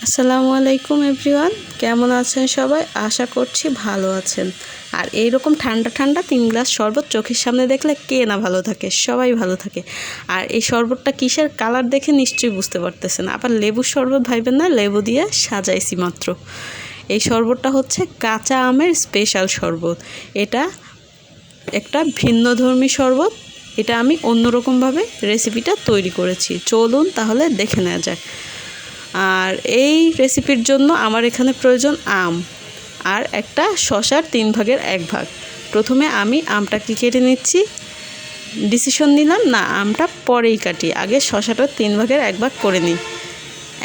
আসসালামু আলাইকুম এভরিওয়ান, কেমন আছেন সবাই? আশা করছি ভালো আছেন। আর এইরকম ঠান্ডা ঠান্ডা 3 গ্লাস শরবত চোখের সামনে দেখলে কে না ভালো থাকে, সবাই ভালো থাকে। আর এই শরবতটা কিসের কালার দেখে নিশ্চয়ই বুঝতে পারতেছেন। আবার লেবুর শরবত ভাইবেন না, লেবু দিয়ে সাজাইছি মাত্র। এই শরবতটা হচ্ছে কাঁচা আমের স্পেশাল শরবত। এটা একটা ভিন্নধর্মী শরবত। এটা আমি অন্যরকমভাবে রেসিপিটা তৈরি করেছি, চলুন তাহলে দেখে নেওয়া যাক। আর এই রেসিপির জন্য আমার এখানে প্রয়োজন আম আর একটা শসার 3 ভাগের 1 ভাগ। প্রথমে আমি আমটাকে কেটে নিচ্ছি। ডিসিশন নিলাম না, আমটা পরেই কাটি, আগে শসাটা 3 ভাগের 1 ভাগ করে নিই।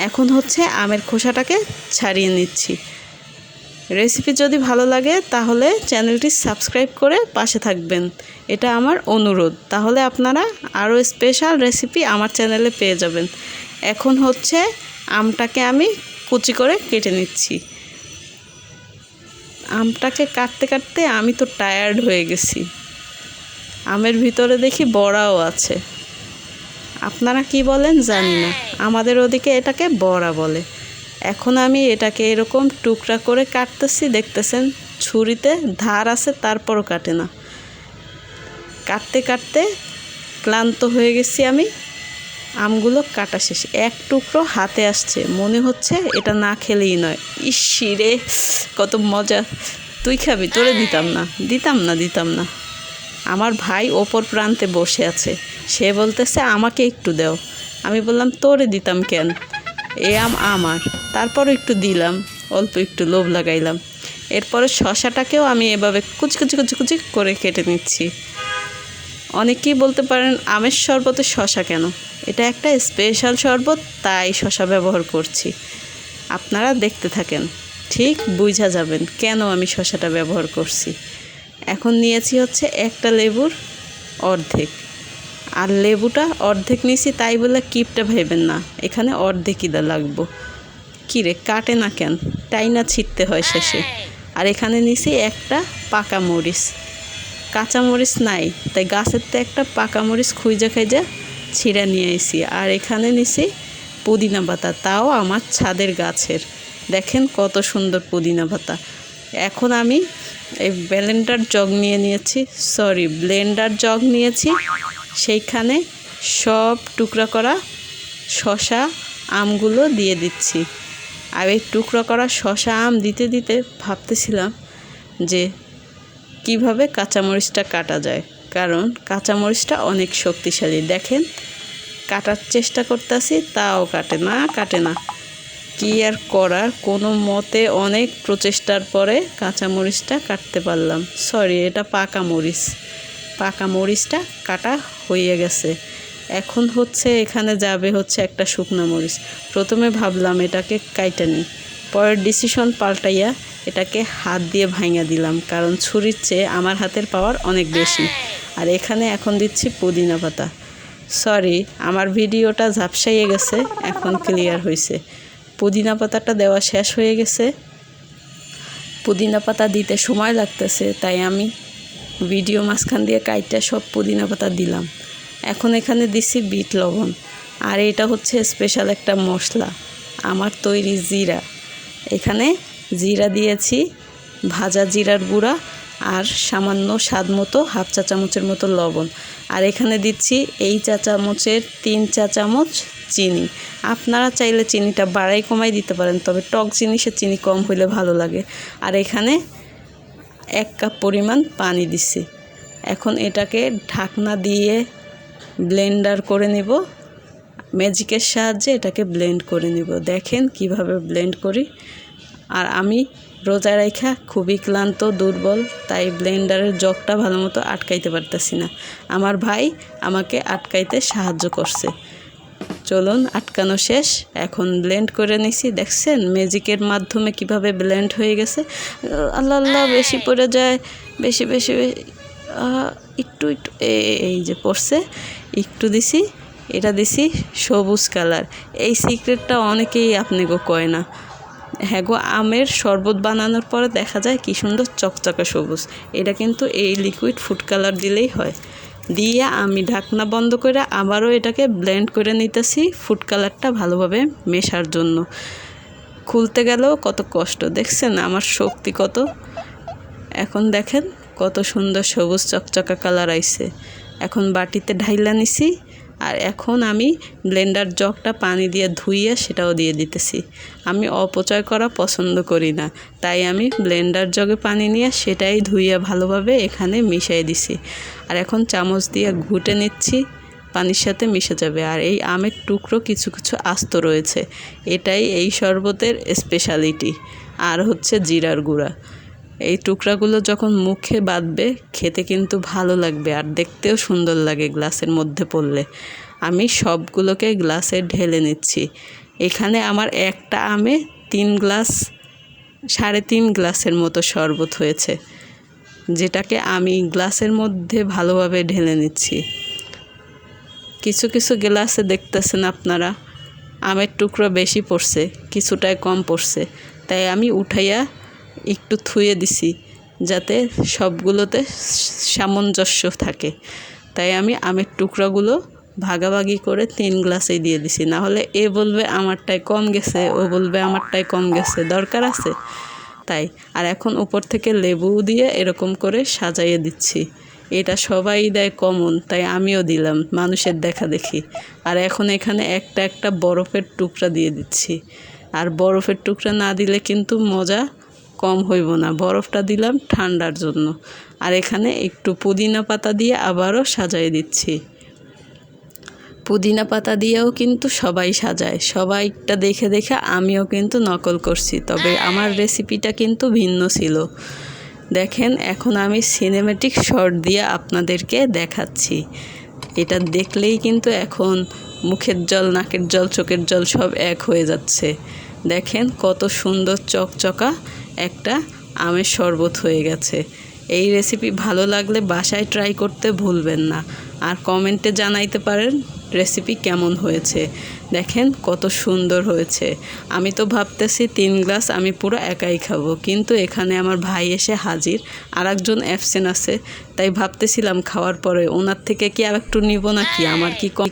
এখন হচ্ছে আমের খোসাটাকে ছাড়িয়ে নিচ্ছি। রেসিপি যদি ভালো লাগে তাহলে চ্যানেলটি সাবস্ক্রাইব করে পাশে থাকবেন, এটা আমার অনুরোধ। তাহলে আপনারা আরও স্পেশাল রেসিপি আমার চ্যানেলে পেয়ে যাবেন। এখন হচ্ছে আমটাকে আমি কুচি করে কেটে নিচ্ছি। আমটাকে কাটতে কাটতে আমি তো টায়ার্ড হয়ে গেছি। আমের ভিতরে দেখি বড়াও আছে। আপনারা কি বলেন জানি না, আমাদের ওদিকে এটাকে বড়া বলে। এখন আমি এটাকে এরকম টুকরা করে কাটতেছি, দেখতেছেন ছুরিতে ধার আছে তারপরও কাটে না। কাটতে কাটতে ক্লান্ত হয়ে গেছি আমি। আমগুলো কাটা শেষ, এক টুকরো হাতে আসছে, মনে হচ্ছে এটা না খেলেই নয়। ইসি রে, কত মজা! তুই খাবি? তোরে দিতাম না। আমার ভাই ওপর প্রান্তে বসে আছে, সে বলতেছে আমাকে একটু দাও। আমি বললাম তোরে দিতাম কেন, এ আম আমার। তারপরও একটু দিলাম, অল্প একটু লোভ লাগাইলাম। এরপরে শসাটাকেও আমি এভাবে কুচি কুচি কুচি কুচি করে কেটে নিচ্ছি। অনেকেই বলতে পারেন আমের শরবতে শসা কেন? এটা একটা স্পেশাল শরবত, তাই শসা ব্যবহার করছি। আপনারা দেখতে থাকেন, ঠিক বুঝা যাবেন কেন আমি শসাটা ব্যবহার করছি। এখন নিয়েছি হচ্ছে একটা লেবুর অর্ধেক। আর লেবুটা অর্ধেক নিয়েছি তাই বলে কিপটা ভাইবেন না, এখানে অর্ধেকই লাগবো। কিরে কাটে না কেন? টাইনা ছিটতে হয় শেষে। আর এখানে নিয়েছি একটা পাকা মরিচ। কাঁচা মরিচ নাই, তাই গাছের তো একটা পাকা মরিচ খুঁজে ছিঁড়া নিয়ে আইছি। আর এখানে নিছি পুদিনা পাতা, তাও আমার ছাদের গাছের। দেখেন কত সুন্দর পুদিনা পাতা। এখন আমি এই ব্লেন্ডার জগ নিয়েছি। সেইখানে সব টুকরা করা শসা আমগুলো দিয়ে দিচ্ছি। আর এই টুকরা করা শসা আম দিতে দিতে ভাবতেছিলাম যে কিভাবে কাঁচামরিচটা কাটা যায়, কারণ কাঁচামরিচটা অনেক শক্তিশালী। দেখেন কাটার চেষ্টা করতেছি, তাও কাটে না। কি আর করার, কোনো মতে অনেক প্রচেষ্টার পরে কাঁচামরিচটা কাটতে পারলাম। সরি, এটা পাকা মরিচটা কাটা হয়ে গেছে। এখন হচ্ছে এখানে যাবে হচ্ছে একটা শুকনো মরিচ। প্রথমে ভাবলাম এটাকে কাইটা নিই, পরের ডিসিশন পাল্টাইয়া এটাকে হাত দিয়ে ভাঙা দিলাম, কারণ ছুরির চেয়ে আমার হাতের পাওয়ার অনেক বেশি। আর এখানে এখন দিচ্ছি পুদিনা পাতা। সরি, আমার ভিডিওটা ঝাপসাইয়ে গেছে, এখন ক্লিয়ার হয়েছে। পুদিনা পাতাটা দেওয়া শেষ হয়ে গেছে। পুদিনা পাতা দিতে সময় লাগতেছে, তাই আমি ভিডিও মাঝখান দিয়ে কাইটা সব পুদিনা পাতা দিলাম। এখন এখানে দিছি বিট লবণ। আর এটা হচ্ছে স্পেশাল একটা মশলা, আমার তৈরি জিরা। এখানে জিরা দিয়েছি, ভাজা জিরার গুঁড়া, আর সামান্য স্বাদ মতো হাফ চা চামচের মতো লবণ। আর এখানে দিচ্ছি এই চা চামচের 3 চা চামচ চিনি। আপনারা চাইলে চিনিটা বাড়াই কমাই দিতে পারেন, তবে টক জিনিসে চিনি কম হইলে ভালো লাগে। আর এখানে 1 কাপ পরিমাণ পানি দিচ্ছি। এখন এটাকে ঢাকনা দিয়ে ব্লেন্ডার করে নিব, ম্যাজিকের সাহায্যে এটাকে ব্লেন্ড করে নিব। দেখেন কিভাবে ব্লেন্ড করি। আর আমি রোজা রাইখা খুবই ক্লান্ত, দুর্বল, তাই ব্লেন্ডারের জগটা ভালো মতো আটকাইতে পারতেছি না। আমার ভাই আমাকে আটকাইতে সাহায্য করছে। চলুন, আটকানো শেষ, এখন ব্লেন্ড করে নিছি। দেখছেন ম্যাজিকের মাধ্যমে কিভাবে ব্লেন্ড হয়ে গেছে। আল্লাহ আল্লাহ, বেশি পড়ে যায়, বেশি একটু এই যে পড়ছে, একটু দিছি। এটা দিছি সবুজ কালার। এই সিক্রেটটা অনেকেই আপনাকে কয় না। হ্যাঁ গো, আমের শরবত বানানোর পরে দেখা যায় কি সুন্দর চকচকে সবুজ। এটা কিন্তু এই লিকুইড ফুড কালার দিলেই হয়। দিয়ে আমি ঢাকনা বন্ধ করে আবারও এটাকে ব্লেন্ড করে নিতেছি ফুড কালারটা ভালোভাবে মেশার জন্য। খুলতে গেলেও কত কষ্ট, দেখছেন আমার শক্তি কত। এখন দেখেন কত সুন্দর সবুজ চকচকা কালার আইছে। এখন বাটিতে ঢাইলা নিছি, আর এখন আমি ব্লেন্ডার জগটা পানি দিয়ে ধুইয়ে সেটাও দিয়ে দিতেছি। আমি অপচয় করা পছন্দ করি না, তাই আমি ব্লেন্ডার জগে পানি নিয়ে সেটাই ধুইয়ে ভালোভাবে এখানে মিশিয়ে দিছি। আর এখন চামচ দিয়ে ঘুটে নিচ্ছি, পানির সাথে মিশে যাবে। আর এই আমের টুকরো কিছু কিছু আস্ত রয়েছে, এটাই এই শরবতের স্পেশালিটি। আর হচ্ছে জিরার গুঁড়া। এই টুকরাগুলো যখন মুখে বাঁধবে খেতে কিন্তু ভালো লাগবে, আর দেখতেও সুন্দর লাগে গ্লাসের মধ্যে পড়লে। আমি সবগুলোকে গ্লাসে ঢেলে নিচ্ছি। এখানে আমার একটা আমে 3 গ্লাস 3.5 গ্লাসের মতো শরবত হয়েছে, যেটাকে আমি গ্লাসের মধ্যে ভালোভাবে ঢেলে নিচ্ছি। কিছু কিছু গ্লাসে দেখতেছেন আপনারা আমের টুকরো বেশি পড়ছে, কিছুটাই কম পড়ছে, তাই আমি উঠাইয়া একটু থুয়ে দিছি যাতে সবগুলোতে সামঞ্জস্য থাকে। তাই আমি আমের টুকরাগুলো ভাগাভাগি করে 3 গ্লাসেই দিয়ে দিছি। না হলে এ বলবে আমারটাই কম গেছে, ও বলবে আমারটাই কম গেছে, দরকার আছে তাই। আর এখন উপর থেকে লেবু দিয়ে এরকম করে সাজাইয়ে দিচ্ছি। এটা সবাই দেয় কমন, তাই আমিও দিলাম মানুষের দেখা দেখি। আর এখন এখানে একটা একটা বরফের টুকরা দিয়ে দিচ্ছি। আর বরফের টুকরা না দিলে কিন্তু মজা কম হইব না, বরফটা দিলাম ঠান্ডার জন্য। আর এখানে একটু পুদিনা পাতা দিয়ে আবারও সাজাই দিচ্ছি। পুদিনা পাতা দিয়েও কিন্তু সবাই সাজায়, সবাইটা দেখে দেখে আমিও কিন্তু নকল করছি, তবে আমার রেসিপিটা কিন্তু ভিন্ন ছিল। দেখেন এখন আমি সিনেমেটিক শট দিয়ে আপনাদেরকে দেখাচ্ছি। এটা দেখলেই কিন্তু এখন মুখের জল, নাকের জল, চোখের জল সব এক হয়ে যাচ্ছে। দেখেন কত সুন্দর চকচকা একটা আমের শরবত হয়ে গেছে। এই রেসিপি ভালো লাগলে বাসায় ট্রাই করতে ভুলবেন না, আর কমেন্টে জানাইতে পারেন রেসিপি কেমন হয়েছে। দেখেন কত সুন্দর হয়েছে। আমি তো ভাবতেছি 3 গ্লাস আমি পুরো একাই খাবো, কিন্তু এখানে আমার ভাই এসে হাজির, আর একজন অ্যাবসেন্ট আছে, তাই ভাবতেছিলাম খাওয়ার পরে ওনার থেকে কি আর একটু নিব নাকি, আমার কি কম